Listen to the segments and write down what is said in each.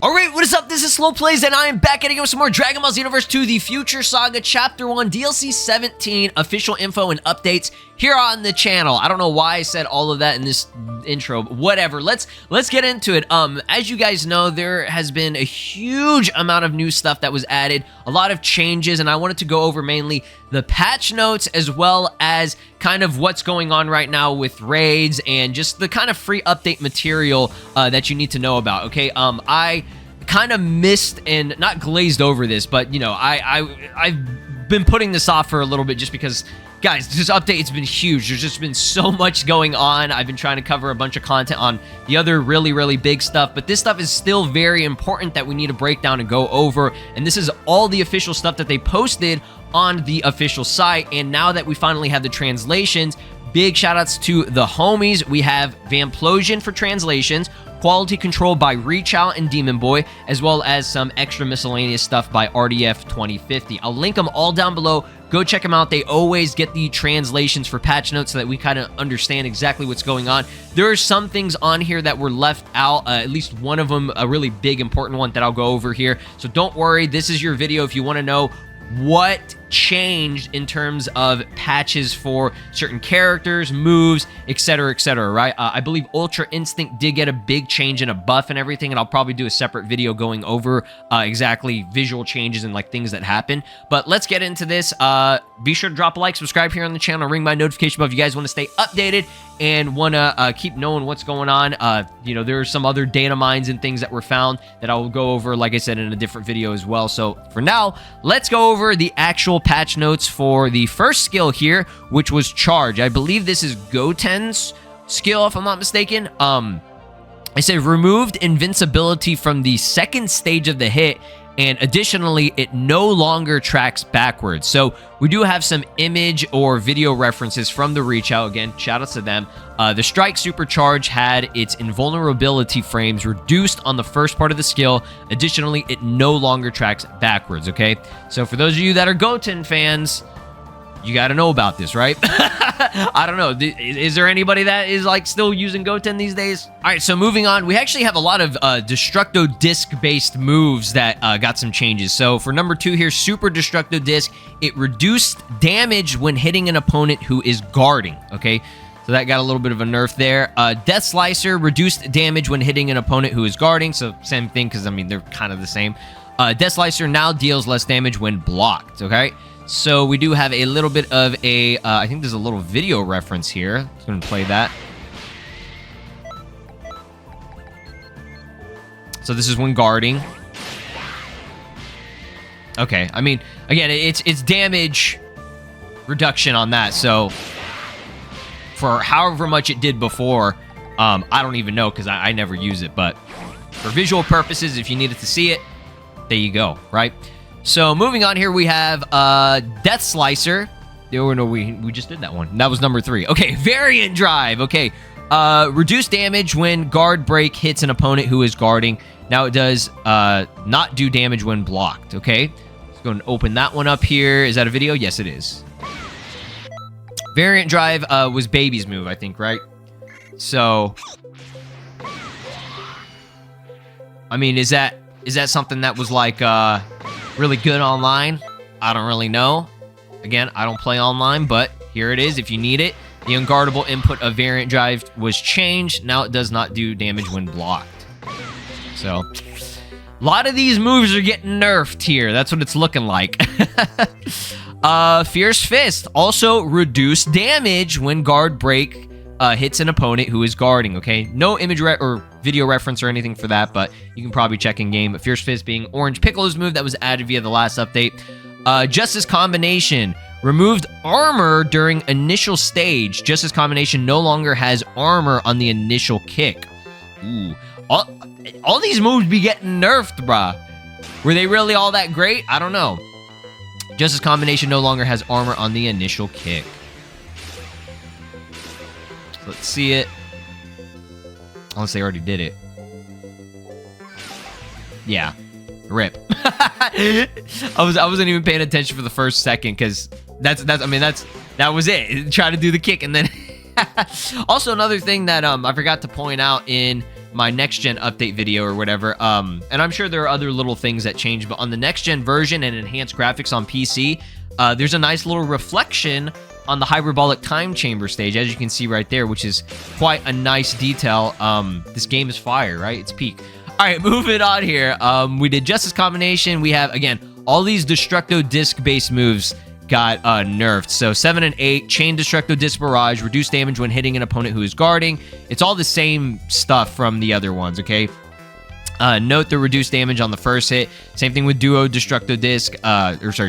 Alright, what is up? This is Slow Plays, and I am back at it with some more Dragon Ball Xenoverse 2, the Future Saga Chapter 1, DLC 17, official info and updates here on the channel. I don't know why I said all of that in this intro, but whatever. Let's get into it. As you guys know, there has been a huge amount of new stuff that was added, a lot of changes, and I wanted to go over mainly the patch notes as well as kind of what's going on right now with raids and just the kind of free update material that you need to know about, okay? I kind of missed and not glazed over this, but you know, I've been putting this off for a little bit just because, guys, this update has been huge. There's just been so much going on. I've been trying to cover a bunch of content on the other really big stuff, but this stuff is still very important that we need to break down and go over, and this is all the official stuff that they posted on the official site. And now that we finally have the translations, big shout outs to the homies. We have Vamplosion for translations, Quality Control by Reach Out and Demon Boy, as well as some extra miscellaneous stuff by RDF 2050. I'll link them all down below. Go check them out. They always get the translations for patch notes so that we kind of understand exactly what's going on. There are some things on here that were left out, at least one of them, a really big important one that I'll go over here. So don't worry, this is your video if you want to know what changed in terms of patches for certain characters, moves, etc, right? I believe Ultra Instinct did get a big change in a buff and everything, and I'll probably do a separate video going over exactly visual changes and like things that happen. But let's get into this. Be sure to drop a like, subscribe here on the channel, ring my notification bell if you guys want to stay updated and want to keep knowing what's going on. You know, there are some other data mines and things that were found that I will go over, like I said, in a different video as well. So for now, let's go over the actual patch notes for the first skill here, which was Charge. I believe this is Goten's skill, if I'm not mistaken. I say removed invincibility from the second stage of the hit, and additionally, it no longer tracks backwards. So we do have some image or video references from the Reach Out. Again, shout outs to them. The Strike Supercharge had its invulnerability frames reduced on the first part of the skill. Additionally, it no longer tracks backwards, okay? So for those of you that are Goten fans, you got to know about this, right? I don't know. Is there anybody that is like still using Goten these days? All right, so moving on, we actually have a lot of Destructo Disc-based moves that got some changes. So for number 2 here, Super Destructo Disc, it reduced damage when hitting an opponent who is guarding, okay? So that got a little bit of a nerf there. Death Slicer, reduced damage when hitting an opponent who is guarding. So same thing, because, I mean, they're kind of the same. Death Slicer now deals less damage when blocked, okay? So we do have a little bit of a, I think there's a little video reference here. I'm going to play that. So this is when guarding. Okay, I mean, again, it's damage reduction on that. So for however much it did before, I don't even know because I never use it. But for visual purposes, if you needed to see it, there you go, right? So moving on here, we have Death Slicer. Oh, no, we just did that one. That was number 3. Okay, Variant Drive. Okay, reduce damage when guard break hits an opponent who is guarding. Now it does not do damage when blocked. Okay, let's go and open that one up here. Is that a video? Yes, it is. Variant Drive was Baby's move, I think, right? So, I mean, is that something that was like really good online? I don't really know. Again, I don't play online, but here it is if you need it. The unguardable input of Variant Drive was changed. Now it does not do damage when blocked. So, a lot of these moves are getting nerfed here. That's what it's looking like. Fierce Fist also reduced damage when guard break hits an opponent who is guarding, okay? No image or video reference or anything for that, but you can probably check in game. But Fierce Fist being Orange Piccolo's move that was added via the last update. Justice Combination removed armor during initial stage. Justice Combination no longer has armor on the initial kick. Ooh. All these moves be getting nerfed, bruh. Were they really all that great? I don't know. Justice Combination no longer has armor on the initial kick. Let's see it. Unless they already did it. Yeah. Rip. I wasn't even paying attention for the first second because that was it. Try to do the kick and then Also, another thing that I forgot to point out in my next gen update video or whatever, and I'm sure there are other little things that change, but on the next gen version and enhanced graphics on PC, there's a nice little reflection on the hyperbolic time chamber stage, as you can see right there, which is quite a nice detail. This game is fire, right? It's peak. All right, moving on here. We did Justice Combination. We have, again, all these Destructo Disc-based moves got nerfed. So 7 and 8, Chain Destructo Disc Barrage, reduce damage when hitting an opponent who is guarding. It's all the same stuff from the other ones, okay? Note the reduced damage on the first hit. Same thing with Duo Destructo Disc,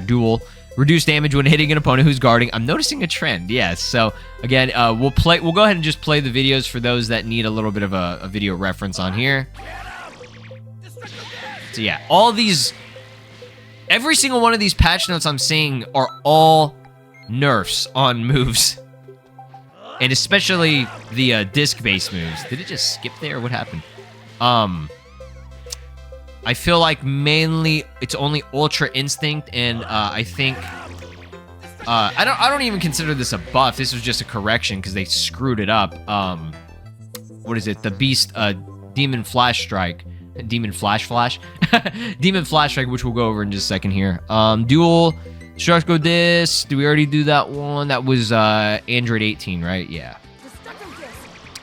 Dual. Reduce damage when hitting an opponent who's guarding. I'm noticing a trend, yes. So again, we'll go ahead and just play the videos for those that need a little bit of a video reference on here. So yeah, all these, every single one of these patch notes I'm seeing are all nerfs on moves. And especially the disc-based moves. Did it just skip there? What happened? I feel like mainly it's only Ultra Instinct, and I think I don't even consider this a buff. This was just a correction because they screwed it up. What is it? The Beast Demon Flash Strike. Demon Flash? Demon Flash Strike, which we'll go over in just a second here. Dual Destructo Disc. Did we already do that one? That was Android 18, right? Yeah.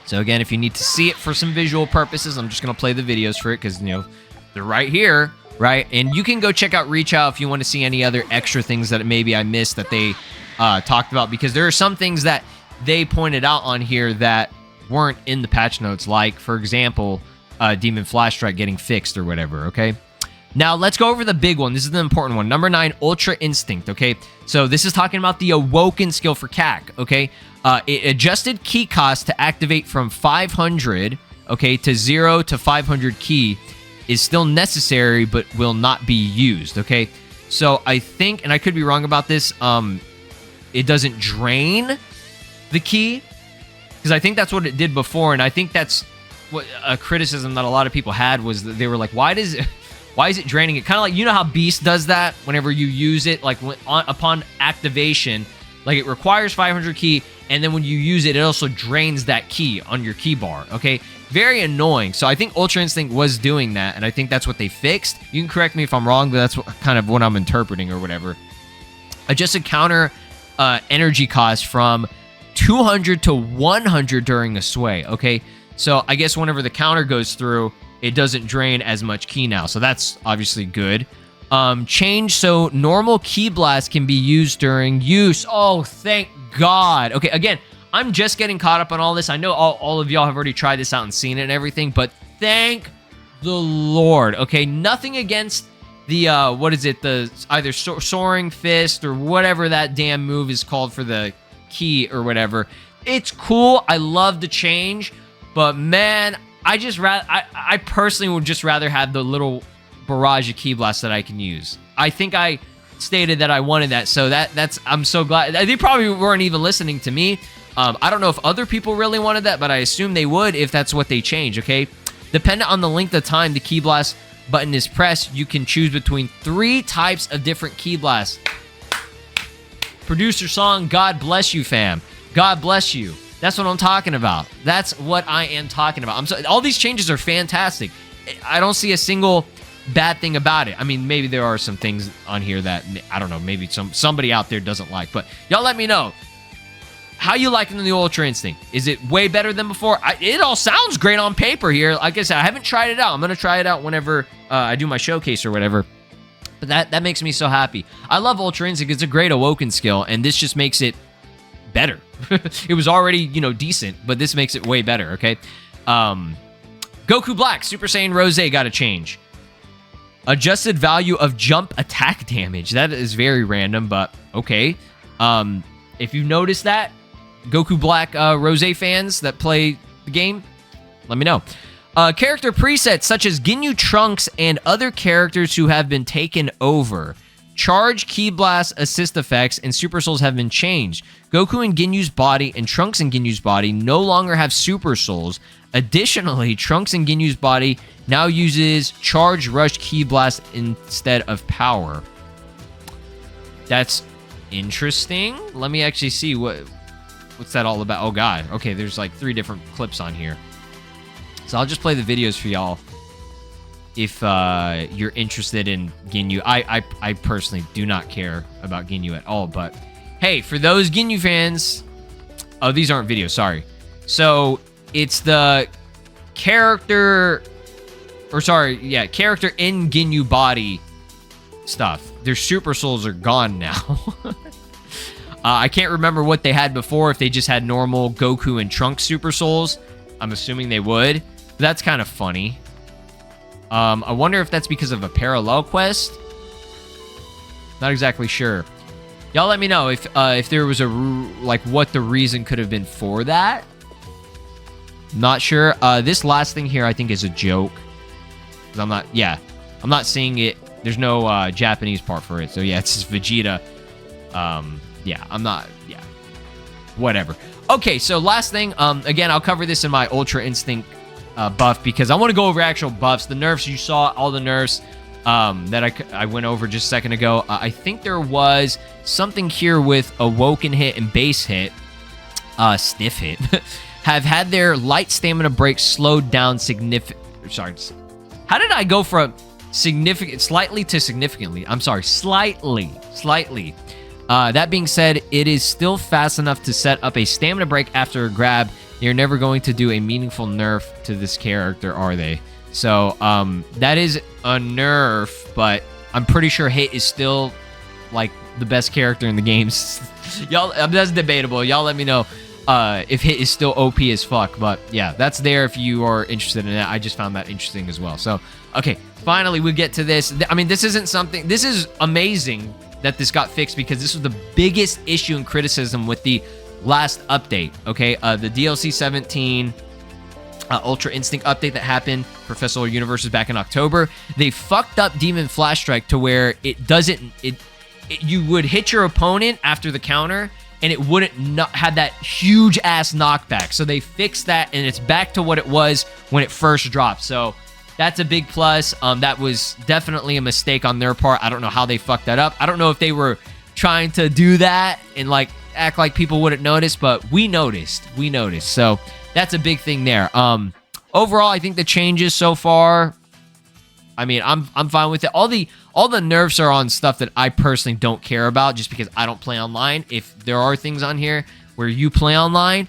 So again, if you need to see it for some visual purposes, I'm just going to play the videos for it because, you know, they're right here, right? And you can go check out Reach Out if you want to see any other extra things that maybe I missed that they talked about, because there are some things that they pointed out on here that weren't in the patch notes, like, for example, Demon Flash Strike getting fixed or whatever, okay? Now, let's go over the big one. This is the important one. Number 9, Ultra Instinct, okay? So this is talking about the Awoken skill for CAC, okay? It adjusted key cost to activate from 500, okay, to 0 to 500 key is still necessary, but will not be used, okay? So I think, and I could be wrong about this, it doesn't drain the key, because I think that's what it did before, and I think that's what a criticism that a lot of people had was that they were like, why is it draining it? Kind of like, you know how Beast does that whenever you use it, like upon activation, like it requires 500 key, and then when you use it, it also drains that key on your key bar, okay? Very annoying. So I think Ultra Instinct was doing that, and I think that's what they fixed. You can correct me if I'm wrong, but that's kind of what I'm interpreting or whatever. Adjusted counter energy cost from 200 to 100 during a sway, okay? So I guess whenever the counter goes through, it doesn't drain as much key now. So that's obviously good. Change so normal key blast can be used during use. Oh, thank God. Okay, again, I'm just getting caught up on all this. I know all of y'all have already tried this out and seen it and everything, but thank the Lord. Okay, nothing against the, what is it, the either Soaring Fist or whatever that damn move is called for the key or whatever. It's cool. I love the change, but man, I personally would just rather have the little barrage of key blasts that I can use. I think I stated that I wanted that, so I'm so glad. They probably weren't even listening to me. I don't know if other people really wanted that, but I assume they would if that's what they change, okay? Dependent on the length of time the key blast button is pressed, you can choose between 3 types of different key blasts. Producer Song, God bless you, fam. God bless you. That's what I'm talking about. That's what I am talking about. All these changes are fantastic. I don't see a single bad thing about it. I mean, maybe there are some things on here that, I don't know, maybe somebody out there doesn't like, but y'all let me know. How you liking the Ultra Instinct? Is it way better than before? It all sounds great on paper here. Like I said, I haven't tried it out. I'm going to try it out whenever I do my showcase or whatever. But that makes me so happy. I love Ultra Instinct. It's a great Awoken skill, and this just makes it better. It was already, you know, decent, but this makes it way better, okay? Goku Black, Super Saiyan Rose got a change. Adjusted value of jump attack damage. That is very random, but okay. If you notice that, Goku Black Rose fans that play the game, let me know. Character presets such as Ginyu Trunks and other characters who have been taken over. Charge, Ki Blast, assist effects, and Super Souls have been changed. Goku and Ginyu's body and Trunks and Ginyu's body no longer have Super Souls. Additionally, Trunks and Ginyu's body now uses Charge, Rush, Ki Blast instead of Power. That's interesting. Let me actually see what... What's that all about? Oh, God. Okay, there's like 3 different clips on here. So I'll just play the videos for y'all if you're interested in Ginyu. I personally do not care about Ginyu at all, but hey, for those Ginyu fans... Oh, these aren't videos, sorry. So, it's the character... Or sorry, yeah, character in Ginyu body stuff. Their super souls are gone now. I can't remember what they had before, if they just had normal Goku and Trunks super souls. I'm assuming they would. But that's kind of funny. I wonder if that's because of a parallel quest. Not exactly sure. Y'all let me know if there was a, like, what the reason could have been for that. Not sure. This last thing here I think is a joke. I'm not seeing it. There's no Japanese part for it. So yeah, it's just Vegeta. Whatever. Okay, so last thing. Again, I'll cover this in my Ultra Instinct buff because I want to go over actual buffs. The nerfs, you saw all the nerfs that I went over just a second ago. I think there was something here with Awoken hit and base hit, Sniff hit, have had their light stamina break slowed down significantly. Sorry, how did I go from slightly to significantly? I'm sorry, slightly. That being said, it is still fast enough to set up a stamina break after a grab. You're never going to do a meaningful nerf to this character, are they? So, that is a nerf, but I'm pretty sure Hit is still, like, the best character in the games. Y'all, that's debatable. Y'all let me know if Hit is still OP as fuck. But, yeah, that's there if you are interested in that. I just found that interesting as well. So, okay, finally we get to this. I mean, this isn't something... This is amazing that this got fixed because this was the biggest issue and criticism with the last update, okay? The DLC 17 Ultra Instinct update that happened for Festival Universes back in October. They fucked up Demon Flash Strike to where it doesn't... you would hit your opponent after the counter and it wouldn't not have that huge-ass knockback. So they fixed that and it's back to what it was when it first dropped. So... that's a big plus. That was definitely a mistake on their part. I don't know how they fucked that up. I don't know if they were trying to do that and like act like people wouldn't notice, but we noticed. So that's a big thing there. Overall, I think the changes so far, I mean, I'm fine with it. All the nerfs are on stuff that I personally don't care about just because I don't play online. If there are things on here where you play online,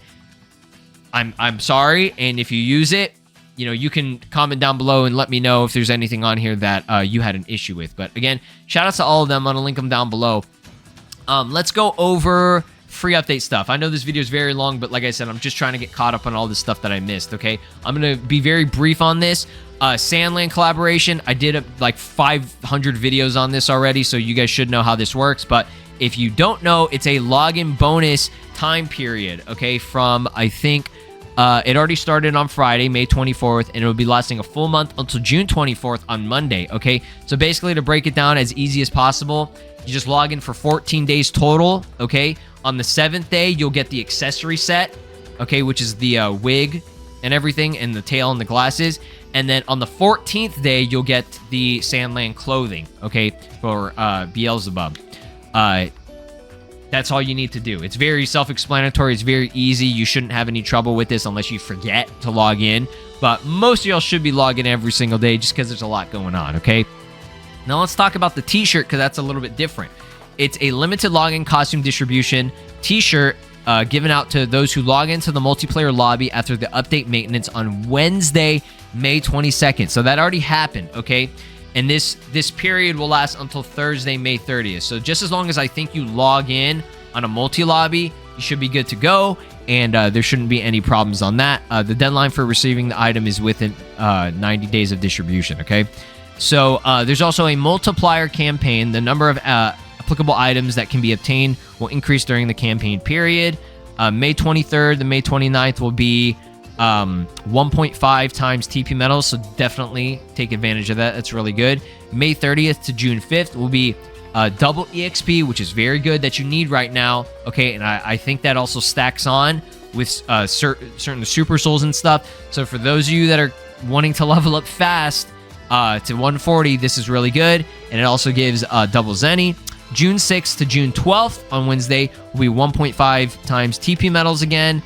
I'm sorry, and if you use it, you know, you can comment down below and let me know if there's anything on here that you had an issue with. But again, shout outs to all of them. I'm going to link them down below. Let's go over free update stuff. I know this video is very long, but like I said, I'm just trying to get caught up on all the stuff that I missed, okay? I'm going to be very brief on this. Sandland collaboration. I did like 500 videos on this already, so you guys should know how this works. But if you don't know, it's a login bonus time period, okay? From, I think... it already started on Friday, May 24th, and it will be lasting a full month until June 24th on Monday, okay? So basically, to break it down as easy as possible, you just log in for 14 days total, okay? On the 7th day, you'll get the accessory set, okay, which is the wig and everything, and the tail and the glasses. And then on the 14th day, you'll get the Sandland clothing, okay, for Beelzebub. That's all you need to do. It's very self-explanatory. It's very easy. You shouldn't have any trouble with this unless you forget to log in. But most of y'all should be logging every single day just because there's a lot going on, okay? Now let's talk about the t-shirt because that's a little bit different. It's a limited login costume distribution t-shirt given out to those who log into the multiplayer lobby after the update maintenance on Wednesday, May 22nd. So that already happened, okay? And this period will last until Thursday, May 30th. So just as long as I think you log in on a multi-lobby, you should be good to go. And there shouldn't be any problems on that. The deadline for receiving the item is within 90 days of distribution, okay? So there's also a multiplier campaign. The number of applicable items that can be obtained will increase during the campaign period. May 23rd to May 29th will be 1.5 times TP medals, so definitely take advantage of that. That's really good. May 30th to June 5th will be double EXP, which is very good that you need right now. Okay, and I think that also stacks on with certain super souls and stuff. So for those of you that are wanting to level up fast to 140, this is really good. And it also gives double Zenny. June 6th to June 12th on Wednesday will be 1.5 times TP medals again.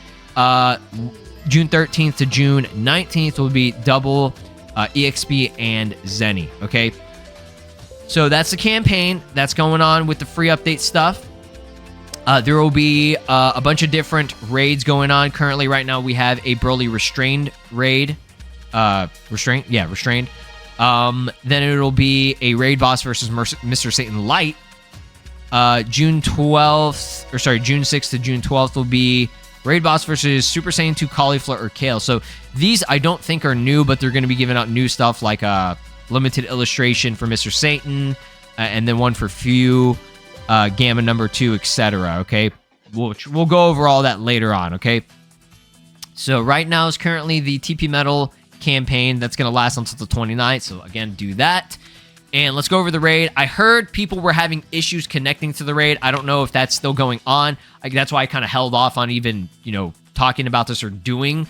June 13th to June 19th will be double EXP and Zenny, okay? So that's the campaign that's going on with the free update stuff. There will be a bunch of different raids going on. Currently, right now, we have a Broly Restrained raid. Restrained? Yeah, Restrained. Then it'll be a raid boss versus Mr. Satan Light. June 6th to June 12th will be raid boss versus Super Saiyan 2 Cauliflower or Kale. So these I don't think are new, but they're going to be giving out new stuff like limited illustration for Mr. Satan, and then one for Few, Gamma number 2, etc. Okay, we'll go over all that later on. Okay, so right now is currently the TP Metal campaign that's going to last until the 29th. So again, do that. And let's go over the raid. I heard people were having issues connecting to the raid. I don't know if that's still going on. That's why I kind of held off on even, talking about this or doing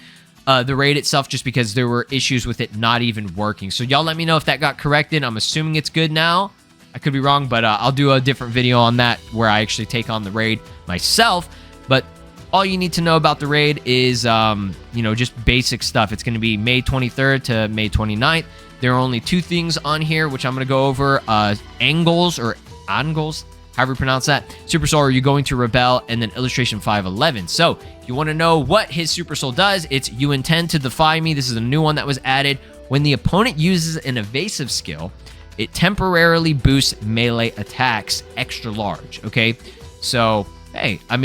the raid itself, just because there were issues with it not even working. So y'all let me know if that got corrected. I'm assuming it's good now. I could be wrong, but I'll do a different video on that where I actually take on the raid myself. But all you need to know about the raid is, just basic stuff. It's going to be May 23rd to May 29th. There are only 2 things on here, which I'm going to go over. Angles, however you pronounce that. Super Soul, are you going to rebel? And then illustration 511. So if you want to know what his Super Soul does, it's you intend to defy me. This is a new one that was added. When the opponent uses an evasive skill, it temporarily boosts melee attacks extra large. Okay, so hey, I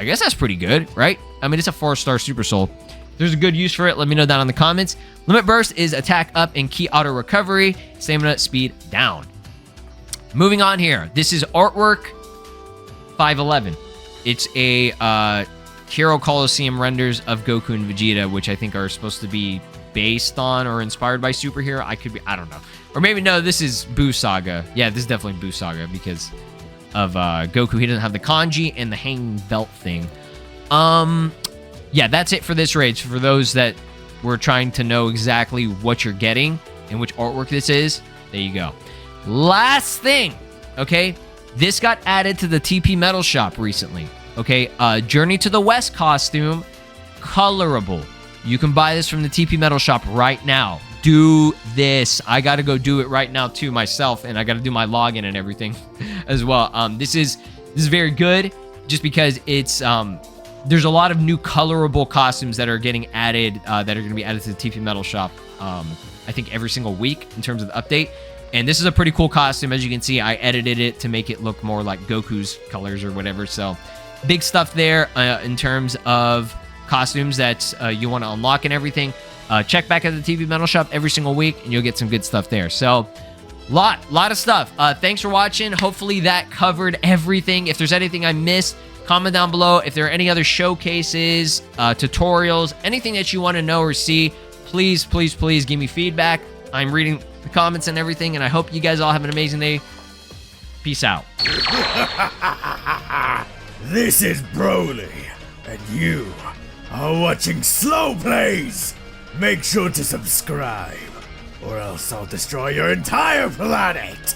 guess that's pretty good, right? It's a 4-star Super Soul. If there's a good use for it, let me know down in the comments. Limit Burst is attack up and key auto recovery, stamina speed down. Moving on here. This is artwork 511. It's a Hero Coliseum renders of Goku and Vegeta, which I think are supposed to be based on or inspired by Superhero. I don't know. Or maybe no, this is Buu Saga. Yeah, this is definitely Buu Saga because of Goku. He doesn't have the kanji and the hanging belt thing. Yeah, that's it for this raid. For those that were trying to know exactly what you're getting and which artwork this is, there you go. Last thing, okay? This got added to the TP Metal Shop recently, okay? Journey to the West costume, colorable. You can buy this from the TP Metal Shop right now. Do this. I got to go do it right now too myself, and I got to do my login and everything as well. This is very good just because it's there's a lot of new colorable costumes that are getting added that are going to be added to the TP Metal Shop. I think every single week in terms of the update. And this is a pretty cool costume. As you can see, I edited it to make it look more like Goku's colors or whatever. So big stuff there in terms of costumes that you want to unlock and everything. Check back at the TV Metal Shop every single week and you'll get some good stuff there. So lot of stuff. Thanks for watching. Hopefully that covered everything. If there's anything I missed, comment down below. If there are any other showcases, tutorials, anything that you want to know or see, please give me feedback. I'm reading the comments and everything, and I hope you guys all have an amazing day. Peace out. This is Broly, and you are watching Slow Plays. Make sure to subscribe, or else I'll destroy your entire planet.